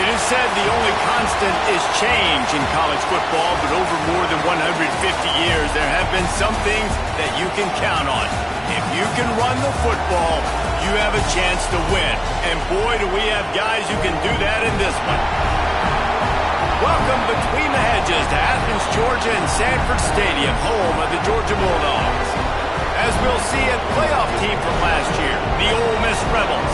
It is said the only constant is change in college football, but over more than 150 years, there have been some things that you can count on. If you can run the football, you have a chance to win. And boy, do we have guys who can do that in this one. Welcome between the hedges to Athens, Georgia and Sanford Stadium, home of the Georgia Bulldogs. As we'll see, a playoff team from last year, the Ole Miss Rebels,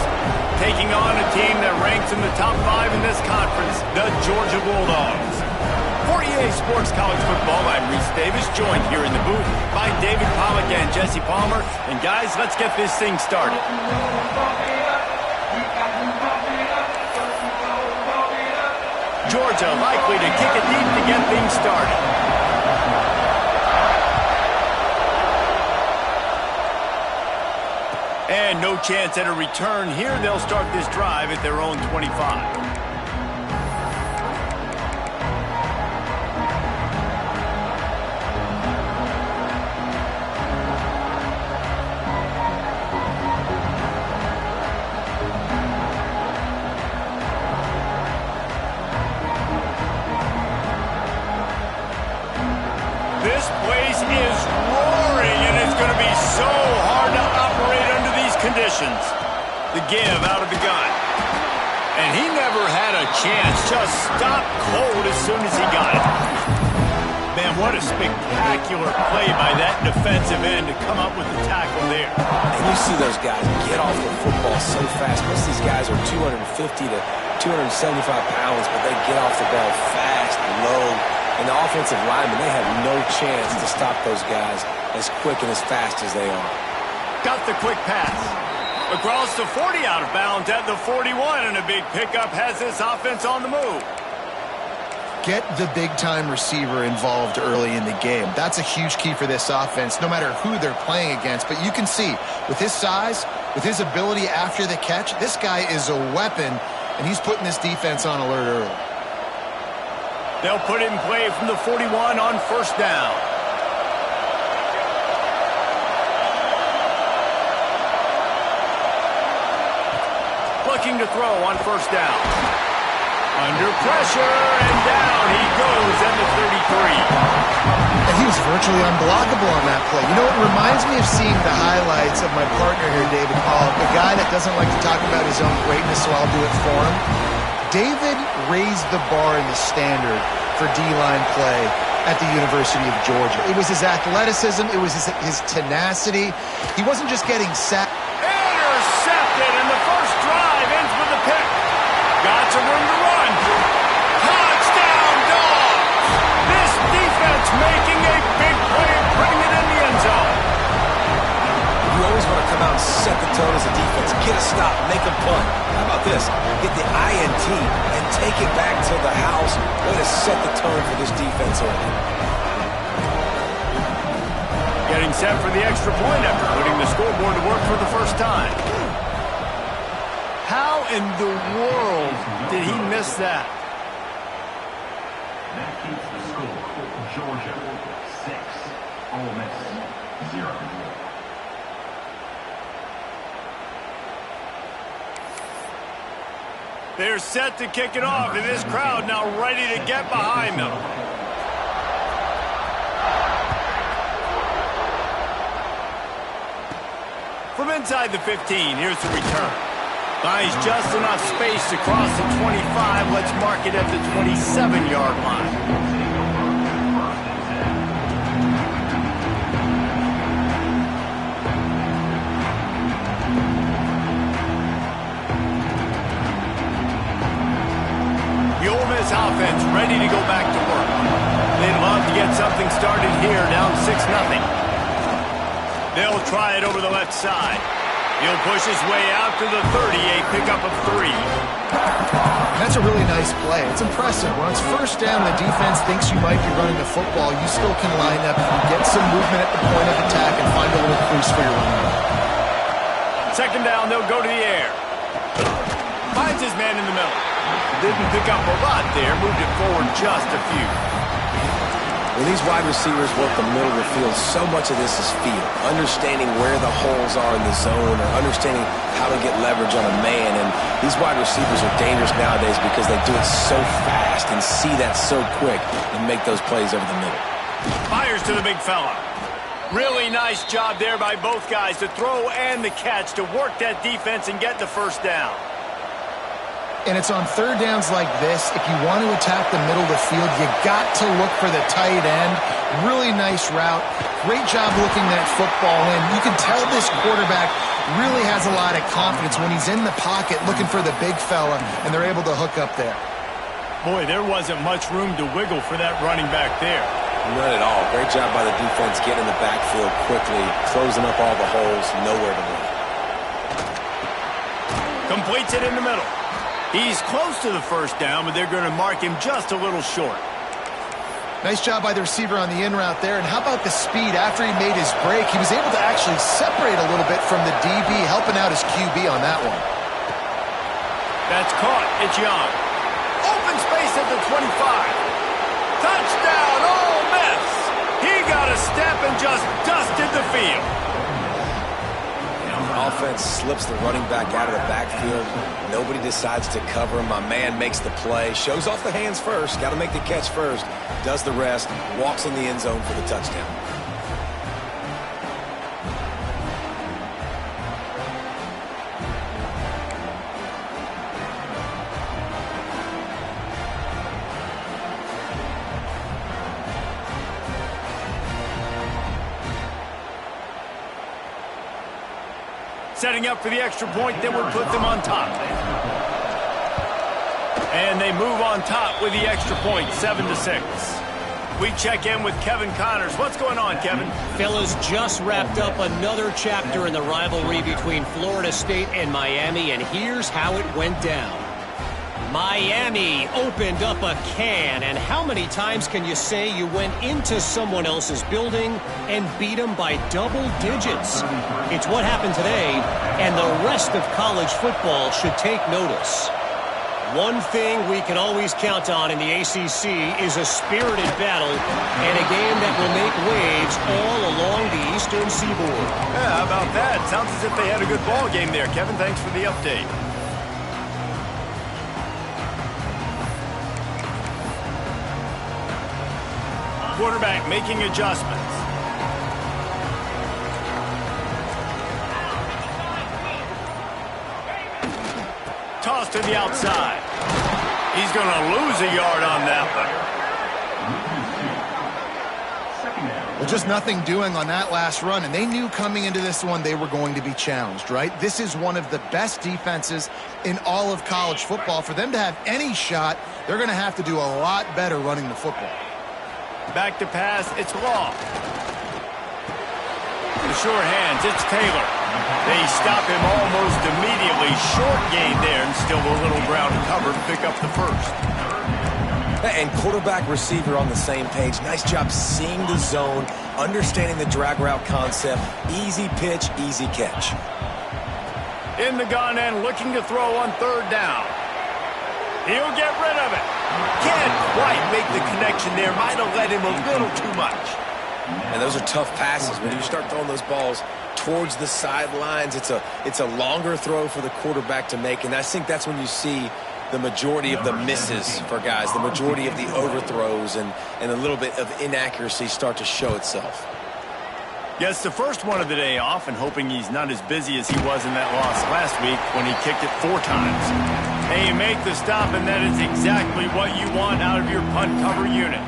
taking on a team that ranks in the top 5 in this conference, the Georgia Bulldogs. For EA Sports College Football, I'm Reese Davis, joined here in the booth by David Pollack and Jesse Palmer. And guys, let's get this thing started. Georgia likely to kick it deep to get things started. And no chance at a return here. They'll start this drive at their own 25. This place is roaring, and it's going to be so hard to operate under these conditions. The give out of the gun. And he never had a chance. Just stopped cold as soon as he got it. Man, what a spectacular play by that defensive end to come up with the tackle there. And you see those guys get off the football so fast. Most of these guys are 250 to 275 pounds, but they get off the ball fast and low. And the offensive linemen, they have no chance to stop those guys as quick and as fast as they are. Got the quick pass. Across the 40, out of bounds at the 41, and a big pickup has this offense on the move. Get the big-time receiver involved early in the game. That's a huge key for this offense, no matter who they're playing against. But you can see, with his size, with his ability after the catch, this guy is a weapon, and he's putting this defense on alert early. They'll put it in play from the 41 on first down. Looking to throw on first down. Under pressure, and down he goes at the 33. And he was virtually unblockable on that play. You know, it reminds me of seeing the highlights of my partner here, David Pollack, a guy that doesn't like to talk about his own greatness, so I'll do it for him. David raised the bar in the standard for D-line play at the University of Georgia. It was his athleticism. It was his tenacity. He wasn't just getting sacked. Intercepted, and the first drive ends with a pick. Got some room to run. Touchdown, Dogs! This defense making a big play and putting it in the end zone. You always want to come out and set the tone as a defense. Get a stop, make a punt. How about this? Get the INT and take it back to the house. Way to set the tone for this defense early. Getting set for the extra point after putting the scoreboard to work for the first time. How in the world did he miss that? That keeps the score. Georgia 6, Ole Miss 0. They're set to kick it off, and this crowd now ready to get behind them. From inside the 15, here's the return. Finds just enough space to cross the 25. Let's mark it at the 27-yard line. The Ole Miss offense ready to go back to work. They'd love to get something started here, down 6-0. They'll try it over the left side. He'll push his way out to the 30, a pickup of 3. That's a really nice play. It's impressive. When it's first down, the defense thinks you might be running the football. You still can line up, get some movement at the point of attack, and find a little crease for your running back. Second down, they'll go to the air. Finds his man in the middle. Didn't pick up a lot there, moved it forward just a few. When these wide receivers work the middle of the field, so much of this is feel. Understanding where the holes are in the zone or understanding how to get leverage on a man. And these wide receivers are dangerous nowadays because they do it so fast and see that so quick and make those plays over the middle. Fires to the big fella. Really nice job there by both guys, the throw and the catch, to work that defense and get the first down. And it's on third downs like this, if you want to attack the middle of the field, you got to look for the tight end. Really nice route. Great job looking that football in. You can tell this quarterback really has a lot of confidence when he's in the pocket looking for the big fella, and they're able to hook up there. Boy, there wasn't much room to wiggle for that running back there. None at all. Great job by the defense getting in the backfield quickly, closing up all the holes, nowhere to run. Completes it in the middle. He's close to the first down, but they're going to mark him just a little short. Nice job by the receiver on the in route there. And how about the speed after he made his break? He was able to actually separate a little bit from the DB, helping out his QB on that one. That's caught. It's Young. Open space at the 25. Touchdown, Ole Miss. He got a step and just dusted the field. Offense slips the running back out of the backfield. Nobody decides to cover him. My man makes the play. Shows off the hands first. Got to make the catch first. Does the rest. Walks in the end zone for the touchdown. Setting up for the extra point that would put them on top. And they move on top with the extra point, 7-6. We check in with Kevin Connors. What's going on, Kevin? Fellas, just wrapped up another chapter in the rivalry between Florida State and Miami, and here's how it went down. Miami opened up a can, and how many times can you say you went into someone else's building and beat them by double digits? It's what happened today, and the rest of college football should take notice. One thing we can always count on in the ACC is a spirited battle and a game that will make waves all along the Eastern Seaboard. Yeah, how about that? Sounds as if they had a good ball game there. Kevin, thanks for the update. Quarterback making adjustments. Toss to the outside. He's going to lose a yard on that one. Well, just nothing doing on that last run, and they knew coming into this one they were going to be challenged, right? This is one of the best defenses in all of college football. For them to have any shot, they're going to have to do a lot better running the football. Back to pass, it's Law. The sure hands, it's Taylor. They stop him almost immediately. Short gain there, and still a little ground to cover to pick up the first. And quarterback receiver on the same page. Nice job seeing the zone, understanding the drag route concept. Easy pitch, easy catch. In the gun and looking to throw on third down. He'll get rid of it. Can't quite make the connection there. Might have led him a little too much. And those are tough passes. When you start throwing those balls towards the sidelines, it's a longer throw for the quarterback to make. And I think that's when you see the majority of the misses for guys, the majority of the overthrows and a little bit of inaccuracy start to show itself. Yes, the first one of the day off, and hoping he's not as busy as he was in that loss last week when he kicked it 4 times. Hey, you make the stop, and that is exactly what you want out of your punt cover unit.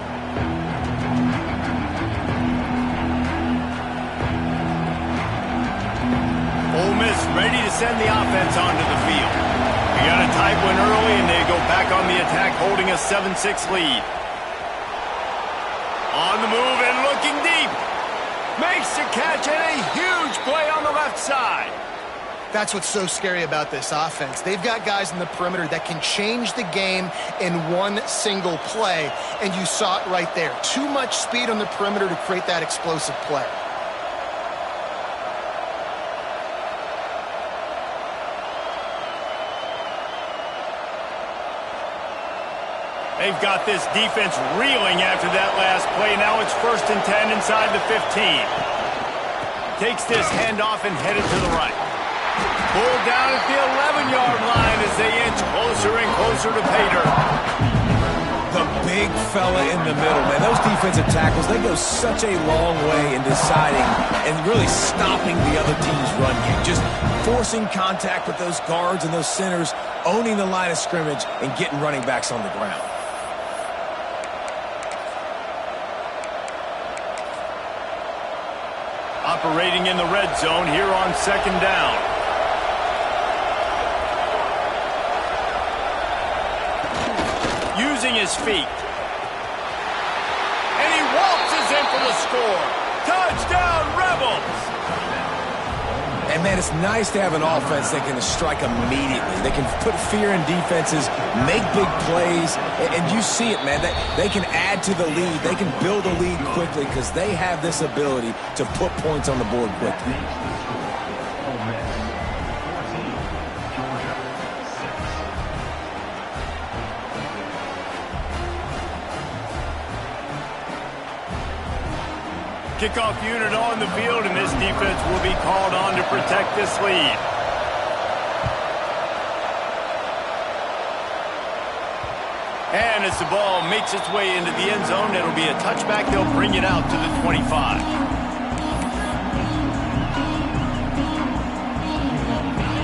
Ole Miss ready to send the offense onto the field. We got a tight one early, and they go back on the attack, holding a 7-6 lead. On the move and looking deep. Makes the catch and a huge play on the left side. That's what's so scary about this offense. They've got guys in the perimeter that can change the game in one single play, and you saw it right there. Too much speed on the perimeter to create that explosive play. They've got this defense reeling after that last play. Now it's 1st and 10 inside the 15. Takes this handoff and headed to the right. Pulled down at the 11-yard line as they inch closer and closer to pay dirt. The big fella in the middle, man. Those defensive tackles, they go such a long way in deciding and really stopping the other team's run game. Just forcing contact with those guards and those centers, owning the line of scrimmage, and getting running backs on the ground. Operating in the red zone here on 2nd down. Using his feet. And he waltzes in for the score. Touchdown, Rebels! And, man, it's nice to have an offense that can strike immediately. They can put fear in defenses, make big plays, and you see it, man. They can add to the lead. They can build a lead quickly because they have this ability to put points on the board quickly. Kickoff unit on the field, and this defense will be called on to protect this lead. And as the ball makes its way into the end zone, it'll be a touchback. They'll bring it out to the 25.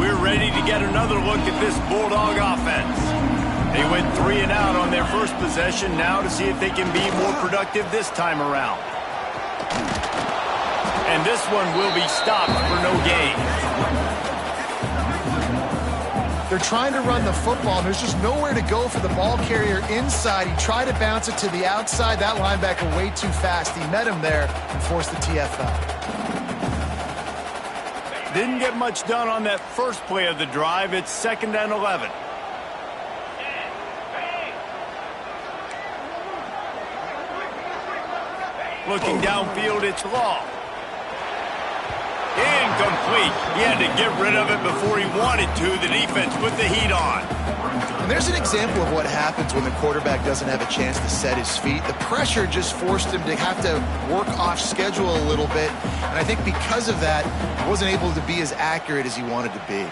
We're ready to get another look at this Bulldog offense. They went 3 and out on their first possession. Now to see if they can be more productive this time around. And this one will be stopped for no gain. They're trying to run the football, and there's just nowhere to go for the ball carrier inside. He tried to bounce it to the outside. That linebacker way too fast. He met him there and forced the TFL. Didn't get much done on that first play of the drive. It's 2nd and 11. Looking downfield, it's Law. Incomplete. He had to get rid of it before he wanted to. The defense put the heat on. And there's an example of what happens when the quarterback doesn't have a chance to set his feet. The pressure just forced him to have to work off schedule a little bit. And I think because of that, he wasn't able to be as accurate as he wanted to be.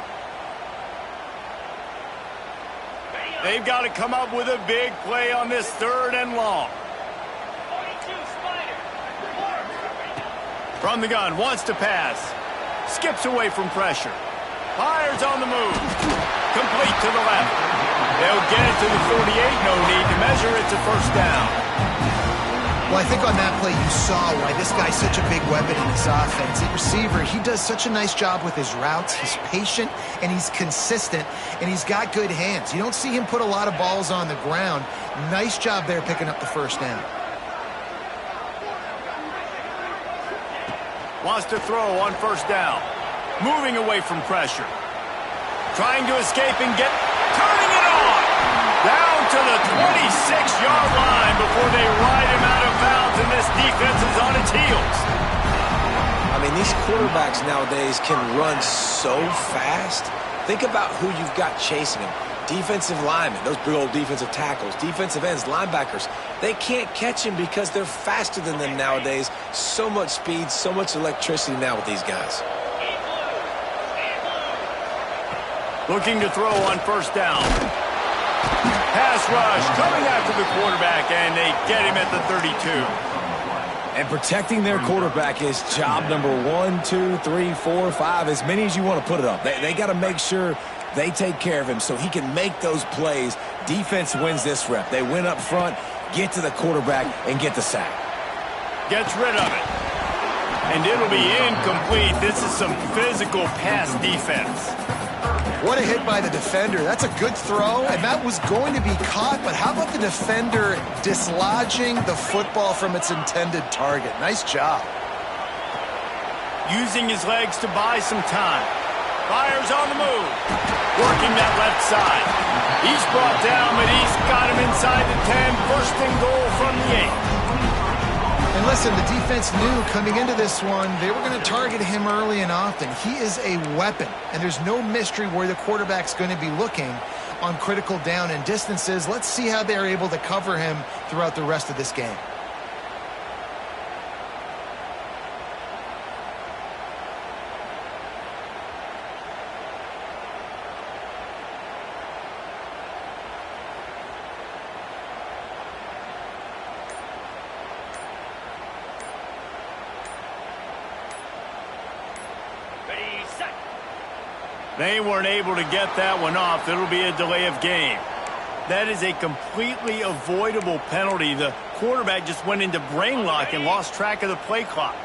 They've got to come up with a big play on this 3rd and long. From the gun, wants to pass. Skips away from pressure. Fires on the move. Complete to the left. They'll get it to the 48. No need to measure. It's a 1st down. Well, I think on that play you saw why this guy's such a big weapon in this offense. The receiver, he does such a nice job with his routes. He's patient, and he's consistent, and he's got good hands. You don't see him put a lot of balls on the ground. Nice job there picking up the 1st down. Wants to throw on 1st down. Moving away from pressure. Trying to escape and turning it on. Down to the 26-yard line before they ride him out of bounds, and this defense is on its heels. I mean, these quarterbacks nowadays can run so fast. Think about who you've got chasing them. Defensive linemen, those big old defensive tackles, defensive ends, linebackers. They can't catch him because they're faster than them nowadays. So much speed, so much electricity now with these guys. Looking to throw on 1st down. Pass rush coming after the quarterback, and they get him at the 32. And protecting their quarterback is job number 1, 2, 3, 4, 5, as many as you want to put it up. They got to make sure they take care of him so he can make those plays. Defense wins this rep. They win up front, get to the quarterback, and get the sack. Gets rid of it. And it'll be incomplete. This is some physical pass defense. What a hit by the defender. That's a good throw, and that was going to be caught, but how about the defender dislodging the football from its intended target? Nice job. Using his legs to buy some time. Fires on the move. Working that left side. He's brought down, but he's got him inside the 10. 1st and goal from the 8. And listen, the defense knew coming into this one, they were going to target him early and often. He is a weapon, and there's no mystery where the quarterback's going to be looking. on critical down and distances. Let's see how they're able to cover him throughout the rest of this game. They weren't able to get that one off. It'll be a delay of game. That is a completely avoidable penalty. The quarterback just went into brain lock and lost track of the play clock.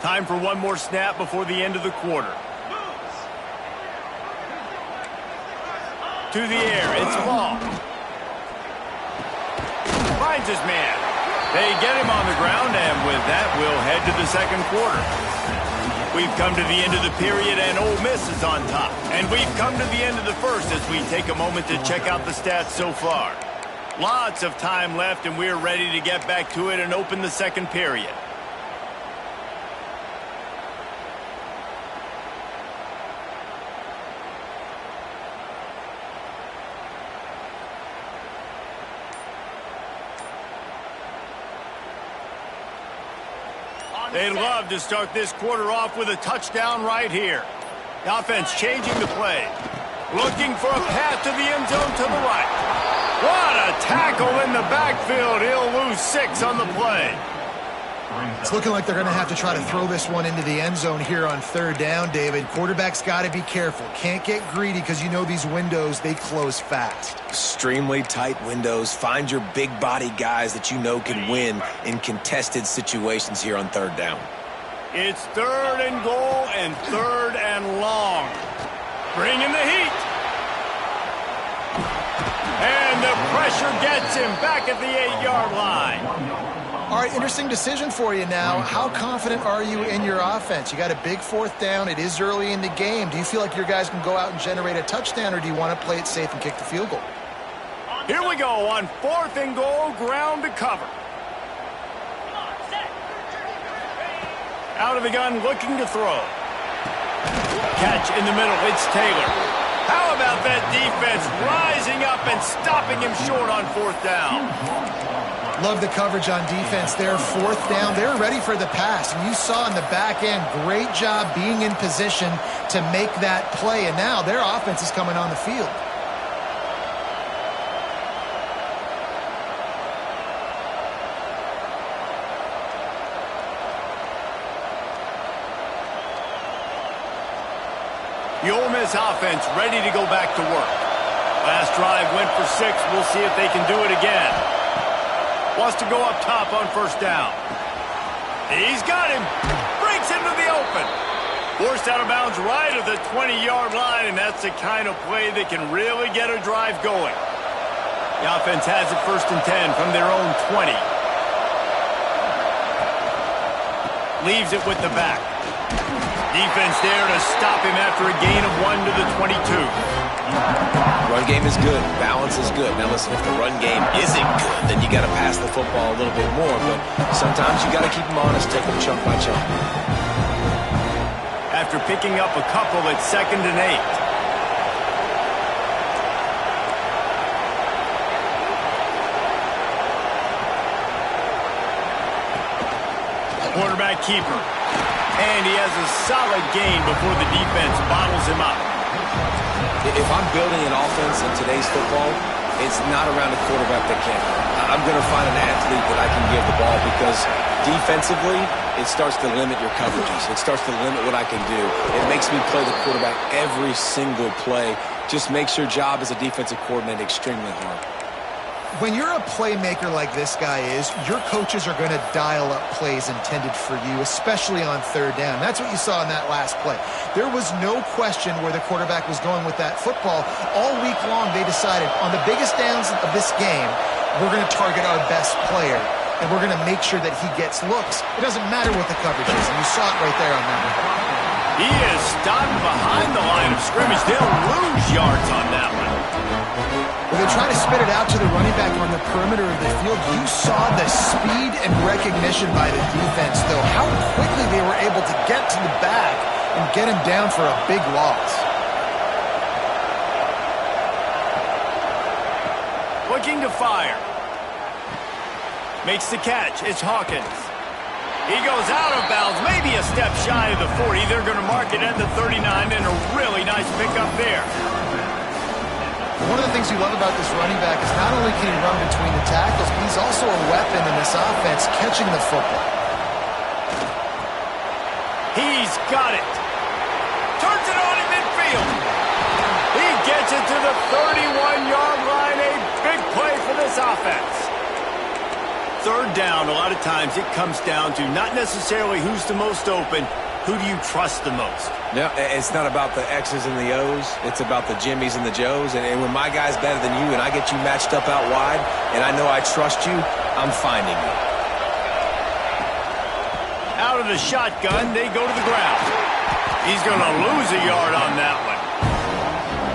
Time for one more snap before the end of the quarter. To the air, it's ball. Finds his man. They get him on the ground, and with that, we'll head to the second quarter. We've come to the end of the period, and Ole Miss is on top. And we've come to the end of the first as we take a moment to check out the stats so far. Lots of time left, and we're ready to get back to it and open the second period. They'd love to start this quarter off with a touchdown right here. The offense changing the play. Looking for a path to the end zone to the right. What a tackle in the backfield. He'll lose 6 on the play. It's looking like they're going to have to try to throw this one into the end zone here on third down, David. Quarterback's got to be careful. Can't get greedy because you know these windows, they close fast. Extremely tight windows. Find your big body guys that you know can win in contested situations here on third down. It's 3rd and goal and 3rd and long. Bring in the heat. And the pressure gets him back at the 8-yard line. All right, interesting decision for you now. How confident are you in your offense? You got a big 4th down. It is early in the game. Do you feel like your guys can go out and generate a touchdown, or do you want to play it safe and kick the field goal? Here we go on 4th and goal, ground to cover. Out of the gun, looking to throw. Catch in the middle, it's Taylor. How about that defense rising up and stopping him short on 4th down? Love the coverage on defense there. 4th down, they were ready for the pass. And you saw in the back end, great job being in position to make that play. And now their offense is coming on the field. The Ole Miss offense ready to go back to work. Last drive went for 6. We'll see if they can do it again. Wants to go up top on 1st down. He's got him. Breaks into the open. Forced out of bounds right at the 20-yard line, and that's the kind of play that can really get a drive going. The offense has it 1st and 10 from their own 20. Leaves it with the back. Defense there to stop him after a gain of 1 to the 22. Run game is good. Balance is good. Now listen, if the run game isn't good, then you got to pass the football a little bit more. But sometimes you got to keep them honest, take them chunk by chunk. After picking up a couple, it's 2nd and 8. Quarterback keeper. And he has a solid gain before the defense bottles him up. If I'm building an offense in today's football, it's not around a quarterback that can't. I'm going to find an athlete that I can give the ball because defensively, it starts to limit your coverages. It starts to limit what I can do. It makes me play the quarterback every single play. Just makes your job as a defensive coordinator extremely hard. When you're a playmaker like this guy is, your coaches are going to dial up plays intended for you, especially on 3rd down. That's what you saw in that last play. There was no question where the quarterback was going with that football. All week long, they decided on the biggest downs of this game, we're going to target our best player, and we're going to make sure that he gets looks. It doesn't matter what the coverage is, and you saw it right there on that one. He is stopped behind the line of scrimmage. They'll lose yards on that one. When they try to spit it out to the running back on the perimeter of the field, you saw the speed and recognition by the defense, though. How quickly they were able to get to the back and get him down for a big loss. Looking to fire. Makes the catch. It's Hawkins. He goes out of bounds, maybe a step shy of the 40. They're going to mark it at the 39, and a really nice pickup there. One of the things you love about this running back is not only can he run between the tackles, but he's also a weapon in this offense catching the football. He's got it. Turns it on in midfield. He gets it to the 31-yard line. A big play for this offense. Third down, a lot of times it comes down to not necessarily who's the most open, who do you trust the most? No, it's not about the X's and the O's. It's about the Jimmies and the Joes. And when my guy's better than you and I get you matched up out wide and I know I trust you, I'm finding you. Out of the shotgun, they go to the ground. He's going to lose a yard on that one.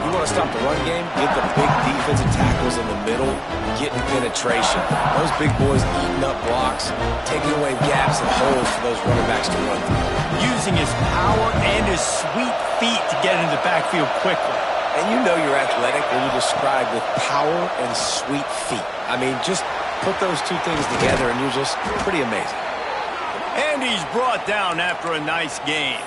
You want to stop the run game? Get the big defensive tackles in the middle, getting penetration. Those big boys eating up blocks, taking away gaps and holes for those running backs to run through. Using his power and his sweet feet to get into the backfield quickly. And you know you're athletic when you describe with power and sweet feet. I mean, just put those two things together and you're just pretty amazing. And he's brought down after a nice game.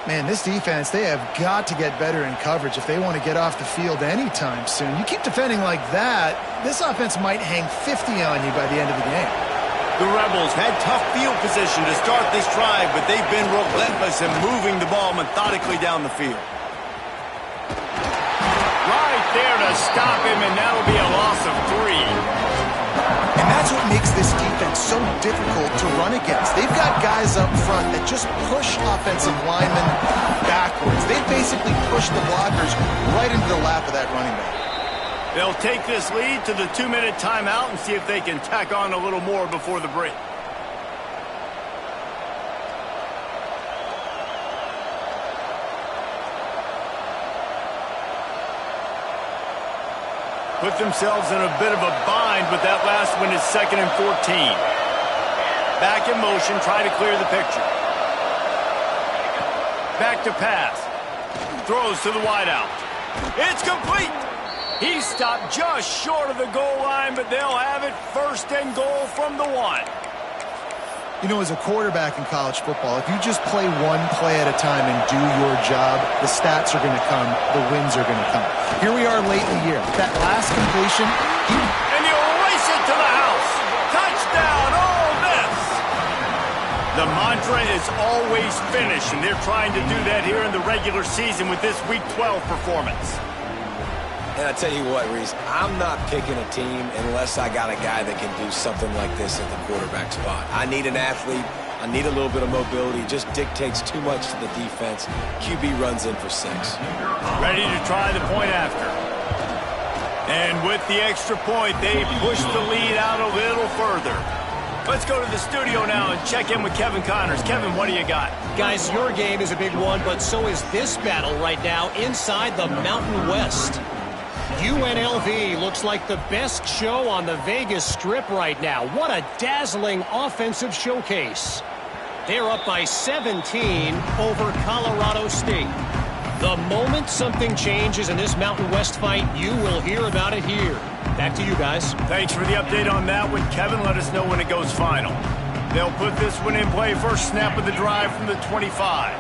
Man, this defense, they have got to get better in coverage if they want to get off the field anytime soon. You keep defending like that, this offense might hang 50 on you by the end of the game. The Rebels had tough field position to start this drive, but they've been relentless in moving the ball methodically down the field. Right there to stop him, and that'll be a loss of 3. And that's what makes this defense so difficult to run against. They've got guys up front that just push offensive linemen backwards. They basically push the blockers right into the lap of that running back. They'll take this lead to the 2-minute timeout and see if they can tack on a little more before the break. Put themselves in a bit of a bind, but that last one is 2nd and 14. Back in motion, try to clear the picture. Back to pass. Throws to the wideout. It's complete. He stopped just short of the goal line, but they'll have it 1st and goal from the 1. You know, as a quarterback in college football, if you just play one play at a time and do your job, the stats are going to come, the wins are going to come. Here we are late in the year. That last completion, and he'll race it to the house. Touchdown, Ole Miss. The mantra is always finish, and they're trying to do that here in the regular season with this Week 12 performance. And I tell you what, Reese, I'm not picking a team unless I got a guy that can do something like this at the quarterback spot. I need an athlete. I need a little bit of mobility. It just dictates too much to the defense. QB runs in for 6. Ready to try the point after. And with the extra point, they push the lead out a little further. Let's go to the studio now and check in with Kevin Connors. Kevin, what do you got? Guys, your game is a big one, but so is this battle right now inside the Mountain West. UNLV looks like the best show on the Vegas Strip right now. What a dazzling offensive showcase. They're up by 17 over Colorado State. The moment something changes in this Mountain West fight, you will hear about it here. Back to you guys. Thanks for the update on that one, Kevin. Let us know when it goes final. They'll put this one in play. First snap of the drive from the 25.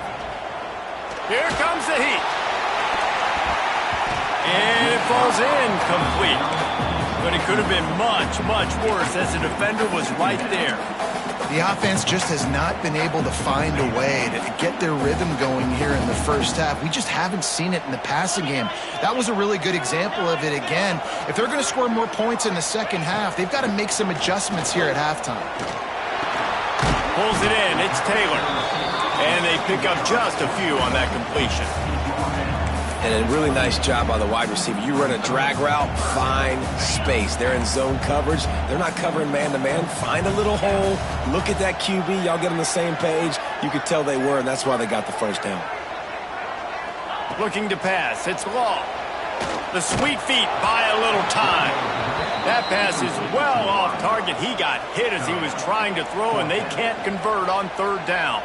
Here comes the heat. And it falls in complete. But it could have been much, much worse as the defender was right there. the offense just has not been able to find a way to get their rhythm going here in the first half. We just haven't seen it in the passing game. That was a really good example of it again. If they're going to score more points in the second half, they've got to make some adjustments here at halftime. Pulls it in. It's Taylor. And they pick up just a few on that completion. And a really nice job by the wide receiver. You run a drag route, find space. They're in zone coverage. They're not covering man-to-man. Find a little hole. Look at that QB. Y'all get on the same page. You could tell they were, and that's why they got the first down. Looking to pass. It's Law. The sweet feet buy a little time. That pass is well off target. He got hit as he was trying to throw, and they can't convert on third down.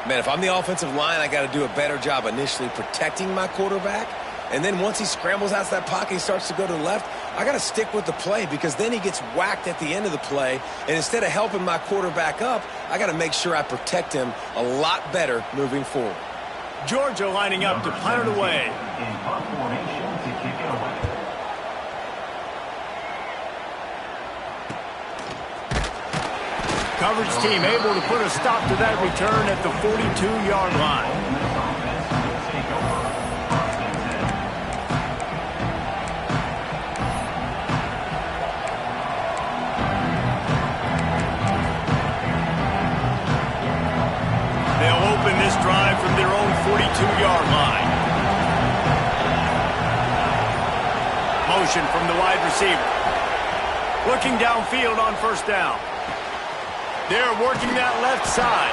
Man, if I'm the offensive line, I got to do a better job initially protecting my quarterback And then once he scrambles out of that pocket, he starts to go to the left, I got to stick with the play because then he gets whacked at the end of the play. And instead of helping my quarterback up, I got to make sure I protect him a lot better moving forward. Georgia lining up to punt it away. In punt formation to kick it away. Coverage team able to put a stop to that return at the 42-yard line. They'll open this drive from their own 42-yard line. Motion from the wide receiver. Looking downfield on first down. They're working that left side.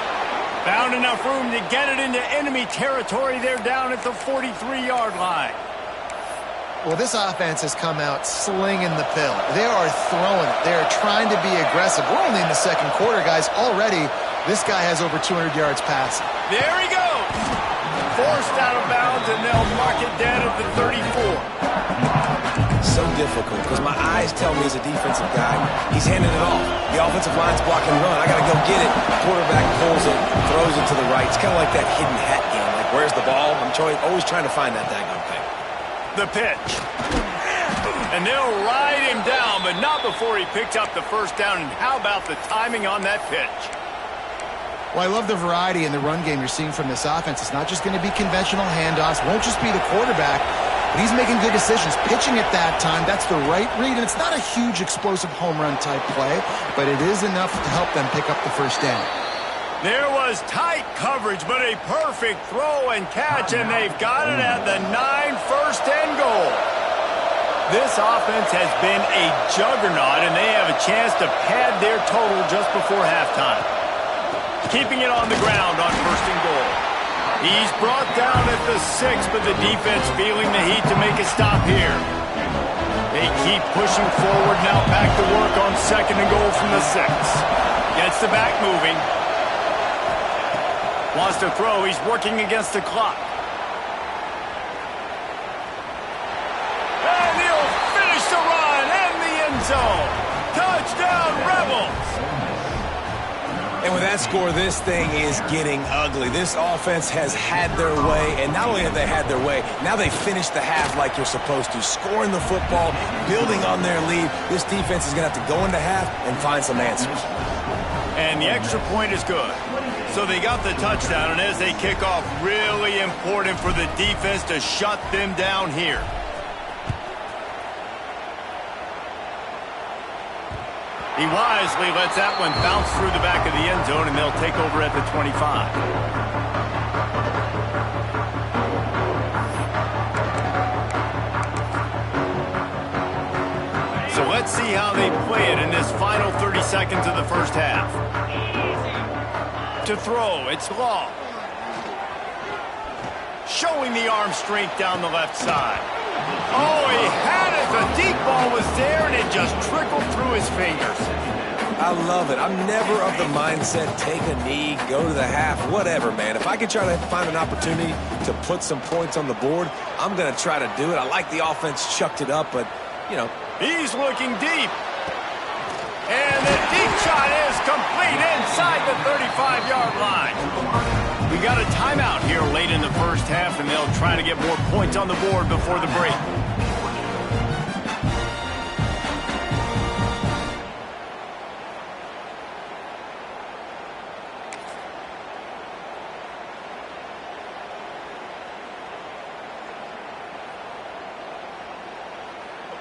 Found enough room to get it into enemy territory. They're down at the 43-yard line. Well, this offense has come out slinging the pill. They are throwing it. They are trying to be aggressive. We're only in the second quarter, guys. Already, this guy has over 200 yards passing. There he goes. Forced out of bounds, and they'll mark it down at the 34. So difficult because my eyes tell me as a defensive guy, he's handing it off. The offensive line's blocking run. I got to go get it. Quarterback pulls it, throws it to the right. It's kind of like that hidden hat game. Like, where's the ball? I'm always trying to find that daggone thing. The pitch. And they'll ride him down, but not before he picks up the first down. And how about the timing on that pitch? Well, I love the variety in the run game you're seeing from this offense. It's not just going to be conventional handoffs. Won't just be the quarterback. But he's making good decisions. Pitching at that time, that's the right read. And it's not a huge explosive home run type play, but it is enough to help them pick up the first down. There was tight coverage, but a perfect throw and catch, and they've got it at the 9, first and goal. This offense has been a juggernaut, and they have a chance to pad their total just before halftime. Keeping it on the ground on first and goal. He's brought down at the 6, but the defense feeling the heat to make a stop here. They keep pushing forward, now back to work on second and goal from the 6. Gets the back moving. Wants to throw. He's working against the clock. And he'll finish the run and the end zone. Touchdown, Rebels! And with that score, this thing is getting ugly. This offense has had their way, and not only have they had their way, now they finished the half like you're supposed to, scoring the football, building on their lead. This defense is going to have to go into half and find some answers. And the extra point is good. So they got the touchdown, and as they kick off, really important for the defense to shut them down here. He wisely lets that one bounce through the back of the end zone, and they'll take over at the 25. So let's see how they play it in this final 30 seconds of the first half. To throw, it's Law. Showing the arm strength down the left side. Oh, he had it. The deep ball was there, and it just trickled through his fingers. I love it. I'm never of the mindset, take a knee, go to the half, whatever, man. If I can try to find an opportunity to put some points on the board, I'm going to try to do it. I like the offense chucked it up, but, you know. He's looking deep. And the deep shot is complete inside the 35-yard line. We got a timeout here late in the first half, and they'll try to get more points on the board before the break.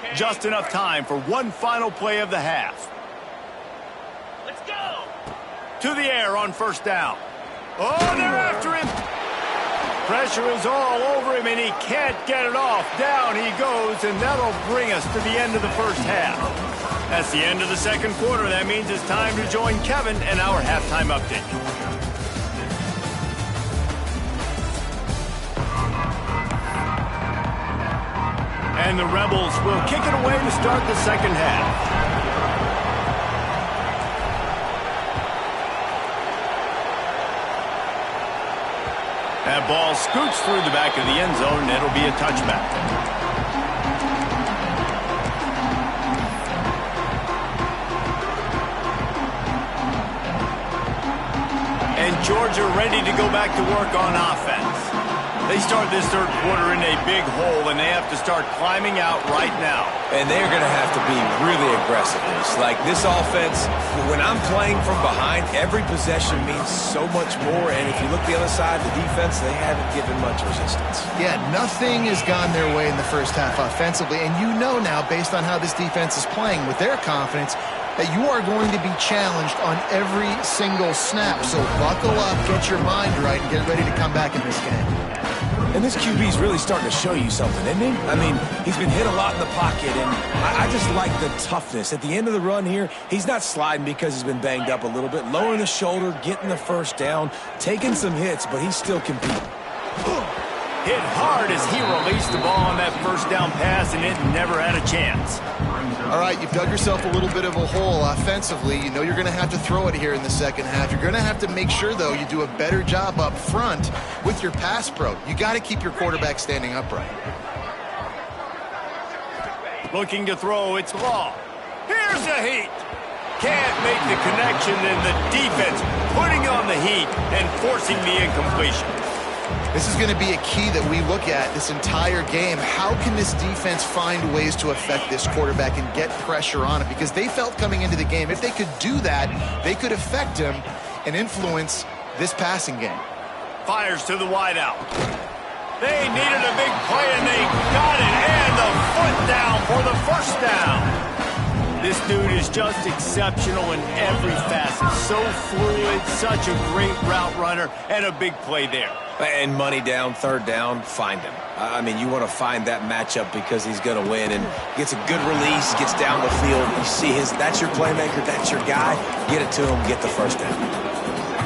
Okay. Just enough time for one final play of the half. Let's go! To the air on first down. Oh, they're after him. Pressure is all over him, and he can't get it off. Down he goes, and that'll bring us to the end of the first half. That's the end of the second quarter. That means it's time to join Kevin and our halftime update. And the Rebels will kick it away to start the second half. That ball scoots through the back of the end zone, and it'll be a touchback. And Georgia ready to go back to work on offense. They start this third quarter in a big hole, and they have to start climbing out right now. And they're going to have to be really aggressive. It's like this offense, when I'm playing from behind, every possession means so much more. And if you look the other side, the defense, they haven't given much resistance. Yeah, nothing has gone their way in the first half offensively. And you know now, based on how this defense is playing with their confidence, that you are going to be challenged on every single snap. So buckle up, get your mind right, and get ready to come back in this game. And this QB's really starting to show you something, isn't he? I mean, he's been hit a lot in the pocket, and I just like the toughness. At the end of the run here, he's not sliding because he's been banged up a little bit. Lowering the shoulder, getting the first down, taking some hits, but he's still competing. Hit hard as he released the ball on that first down pass, and it never had a chance. All right, you've dug yourself a little bit of a hole offensively. You know you're going to have to throw it here in the second half. You're going to have to make sure, though, you do a better job up front with your pass pro. You got to keep your quarterback standing upright. Looking to throw, it's Law. Here's the heat. Can't make the connection, and the defense putting on the heat and forcing the incompletion. This is going to be a key that we look at this entire game. How can this defense find ways to affect this quarterback and get pressure on him? Because they felt coming into the game, if they could do that, they could affect him and influence this passing game. Fires to the wideout. They needed a big play, and they got it. And the foot down for the first down. This dude is just exceptional in every facet. So fluid, such a great route runner, and a big play there. And money down, third down, find him. I mean, you want to find that matchup because he's going to win and gets a good release, gets down the field. You see that's your playmaker, that's your guy. Get it to him, get the first down.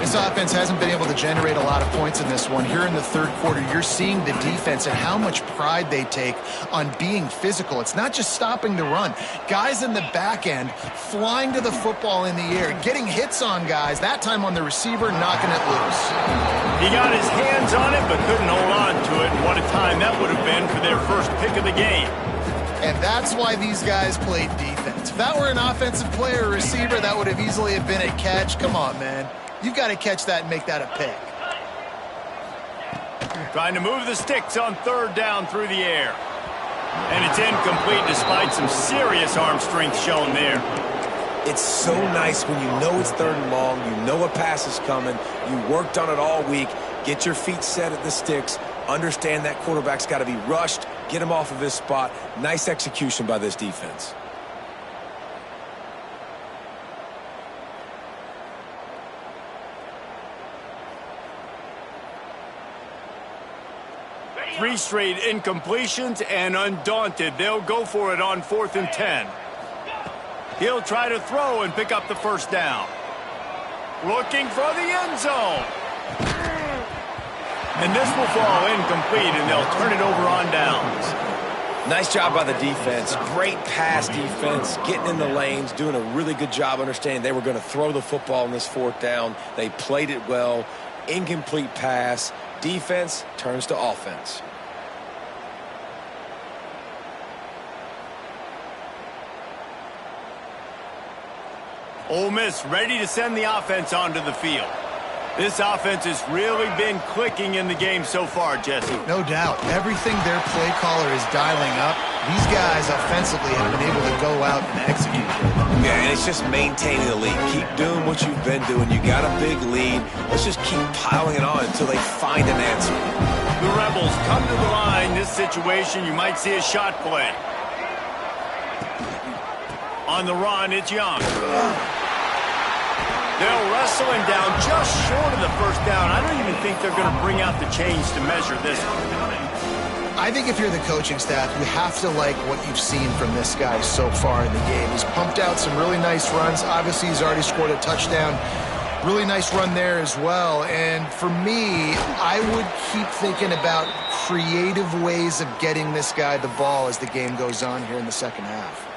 This offense hasn't been able to generate a lot of points in this one. Here in the third quarter, you're seeing the defense and how much pride they take on being physical. It's not just stopping the run. Guys in the back end flying to the football in the air, getting hits on guys, that time on the receiver, knocking it loose. He got his hands on it but couldn't hold on to it. What a time that would have been for their first pick of the game. And that's why these guys played defense. If that were an offensive player or receiver, that would have easily have been a catch. Come on, man. You've got to catch that and make that a pick. Trying to move the sticks on third down through the air. And it's incomplete despite some serious arm strength shown there. It's so nice when you know it's third and long, you know a pass is coming, you worked on it all week, get your feet set at the sticks, understand that quarterback's got to be rushed, get him off of his spot. Nice execution by this defense. Three straight incompletions, and undaunted, they'll go for it on 4th and 10. He'll try to throw and pick up the first down. Looking for the end zone. And this will fall incomplete, and they'll turn it over on downs. Nice job by the defense. Great pass defense, getting in the lanes, doing a really good job understanding they were going to throw the football on this 4th down. They played it well. Incomplete pass. Defense turns to offense. Ole Miss ready to send the offense onto the field. This offense has really been clicking in the game so far, Jesse. No doubt. Everything their play caller is dialing up, these guys offensively have been able to go out and execute. Yeah, and it's just maintaining the lead. Keep doing what you've been doing. You got a big lead. Let's just keep piling it on until they find an answer. The Rebels come to the line. This situation, you might see a shot play. On the run, it's Young. They'll wrestle him down just short of the first down. I don't even think they're going to bring out the chains to measure this one. I think if you're the coaching staff, you have to like what you've seen from this guy so far in the game. He's pumped out some really nice runs. Obviously, he's already scored a touchdown. Really nice run there as well. And for me, I would keep thinking about creative ways of getting this guy the ball as the game goes on here in the second half.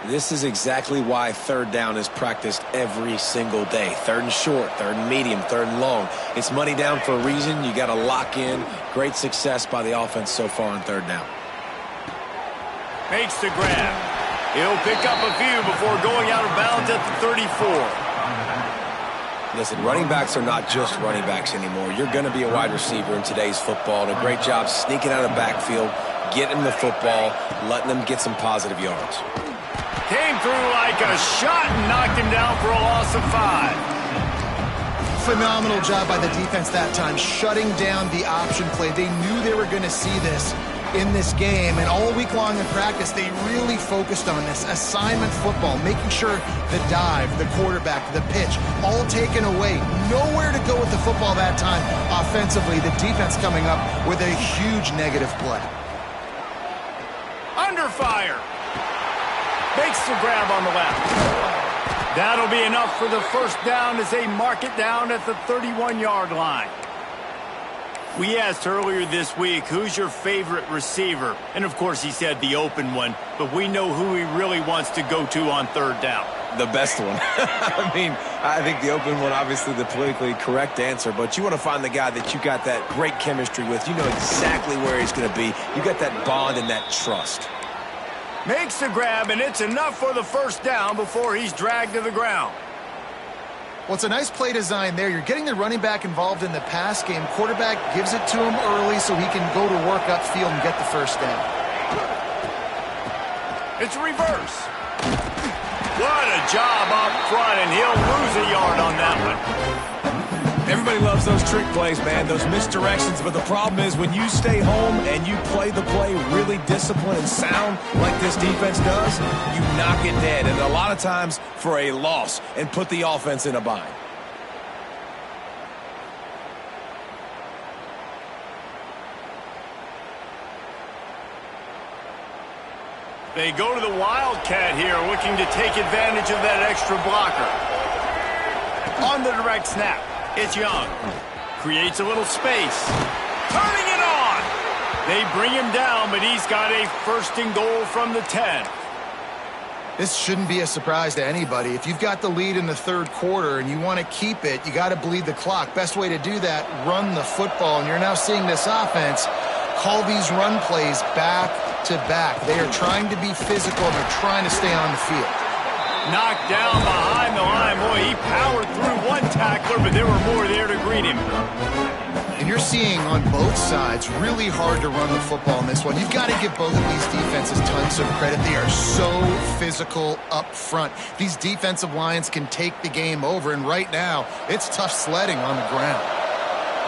This is exactly why third down is practiced every single day. Third and short, third and medium, third and long. It's money down for a reason. You got to lock in. Great success by the offense so far on third down. Makes the grab. He'll pick up a few before going out of bounds at the 34. Listen, running backs are not just running backs anymore. You're going to be a wide receiver in today's football. And a great job sneaking out of the backfield, getting them the football, letting them get some positive yards. Came through like a shot and knocked him down for a loss of 5. Phenomenal job by the defense that time, shutting down the option play. They knew they were going to see this in this game, and all week long in practice, they really focused on this assignment football, making sure the dive, the quarterback, the pitch, all taken away. Nowhere to go with the football that time offensively. The defense coming up with a huge negative play. Under fire. Makes the grab on the left. That'll be enough for the first down as they mark it down at the 31-yard line. We asked earlier this week, who's your favorite receiver? And, of course, he said the open one, but we know who he really wants to go to on third down. The best one. I mean, I think the open one, obviously the politically correct answer, but you want to find the guy that you got that great chemistry with. You know exactly where he's going to be. You got that bond and that trust. Makes the grab, and it's enough for the first down before he's dragged to the ground. Well, it's a nice play design there. You're getting the running back involved in the pass game. Quarterback gives it to him early so he can go to work upfield and get the first down. It's a reverse. What a job up front, and he'll lose a yard on that one. Everybody loves those trick plays, man, those misdirections, but the problem is when you stay home and you play the play really disciplined and sound like this defense does, you knock it dead, and a lot of times for a loss, and put the offense in a bind. They go to the Wildcat here, looking to take advantage of that extra blocker. On the direct snap. It's Young. Creates a little space. Turning it on! They bring him down, but he's got a first and goal from the 10. This shouldn't be a surprise to anybody. If you've got the lead in the third quarter and you want to keep it, you got to bleed the clock. Best way to do that, run the football. And you're now seeing this offense call these run plays back to back. They are trying to be physical. They're trying to stay on the field. Knocked down behind the line. Boy, he powered through one tackler, but there were more there to greet him. And you're seeing on both sides really hard to run the football in this one. You've got to give both of these defenses tons of credit. They are so physical up front. These defensive lines can take the game over, and right now, it's tough sledding on the ground.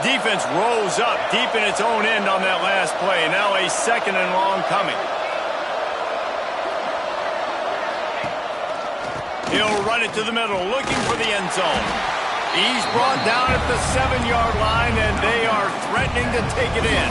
Defense rolls up deep in its own end on that last play. Now a second and long coming. He'll run it to the middle, looking for the end zone. He's brought down at the 7-yard line, and they are threatening to take it in.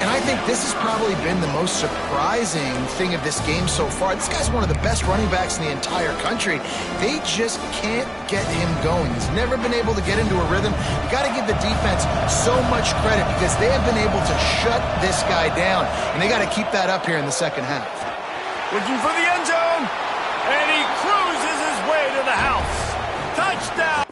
And I think this has probably been the most surprising thing of this game so far. This guy's one of the best running backs in the entire country. They just can't get him going. He's never been able to get into a rhythm. You got to give the defense so much credit because they have been able to shut this guy down, and they got to keep that up here in the second half. Looking for the end zone. And he cruises his way to the house. Touchdown!